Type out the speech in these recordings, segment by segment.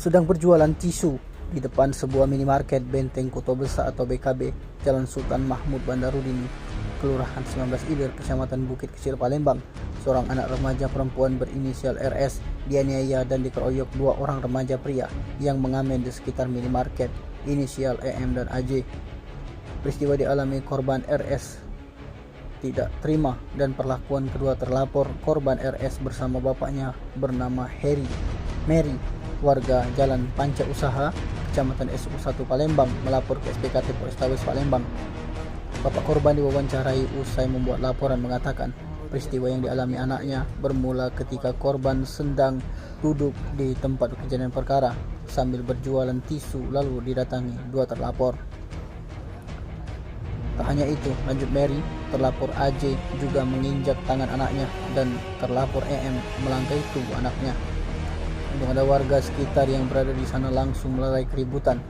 sedang berjualan tisu di depan sebuah minimarket Benteng Kota Besar atau BKB, Jalan Sultan Mahmud Bandarudin, Kelurahan 19 Ilir, Kecamatan Bukit Kecil, Palembang. Seorang anak remaja perempuan berinisial RS dianiaya dan dikeroyok dua orang remaja pria yang mengamen di sekitar minimarket, inisial EM dan AJ. Peristiwa dialami korban RS tidak terima dan perlakuan kedua terlapor. Korban RS bersama bapaknya bernama Mary, warga Jalan Panca Usaha, Kecamatan SU1 Palembang, melapor ke SPKT Polrestabes Palembang. Bapak korban diwawancarai usai membuat laporan mengatakan peristiwa yang dialami anaknya bermula ketika korban sedang duduk di tempat kejadian perkara sambil berjualan tisu lalu didatangi dua terlapor. Tak hanya itu, lanjut Mary, terlapor AJ juga menginjak tangan anaknya dan terlapor EM melangkai tubuh anaknya. Untung ada warga sekitar yang berada di sana langsung melerai keributan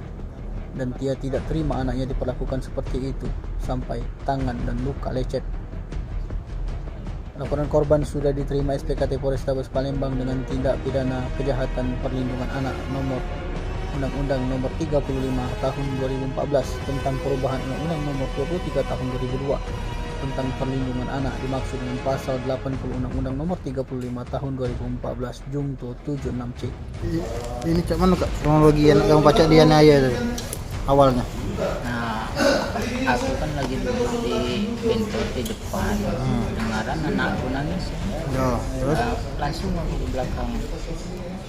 dan dia tidak terima anaknya diperlakukan seperti itu sampai tangan dan luka lecet. Laporan korban sudah diterima SPKT Polrestabes Palembang dengan tindak pidana kejahatan perlindungan anak nomor Undang-Undang nomor 35 tahun 2014 tentang perubahan Undang-Undang nomor 23 tahun 2002 tentang perlindungan anak dimaksud dengan pasal 80 Undang-Undang nomor 35 tahun 2014 Jungto 76C. Ini cak mana kak kronologi yang kamu baca di Anaya tadi awalnya? Nah, aku kan lagi duduk di bentor di depan, dengaran anakku nangis. Ya, terus? Nah, langsung aku di belakang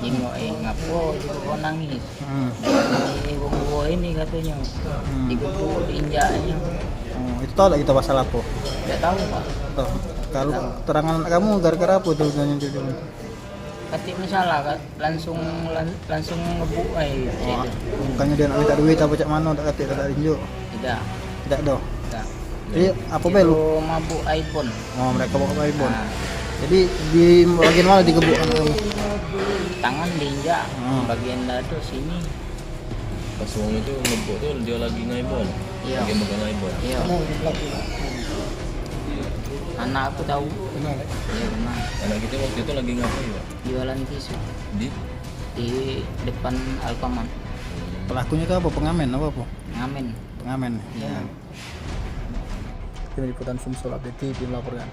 nengok, ngapo gitu kok nangis. Ini gua ini katanya, digebuk, diinjaknya. Itu tahu tak kita pasal apa? Tidak tahu pak. Tahu. Kalau keterangan kamu gara-gara apa tuh nanya itu? Ketik masalah kan, langsung ngebuk gitu. Bukannya dia nak minta duit apa cak mana tak kata tak tunjuk? Tidak. Tidak dah. Tidak. Jadi apa belu? Mabuk iPhone. Oh, mereka bawa iPhone. Nah, Jadi di bagian mana digebuk anak kamu? tangan diinjak, bagian dada sini. Pas uang itu ngebuk tuh dia lagi ngaibon. Iya. Lagi makan ngaibon. Iya. Anak aku tahu. Benar. Iya benar. Anak kita waktu itu lagi ngapain ya? Jualan tisu Di depan Alfamart. Pelakunya itu apa? Pengamen apa? Ngamen. Pengamen. Iya. Tim Liputan Sumsel Update TV melaporkan.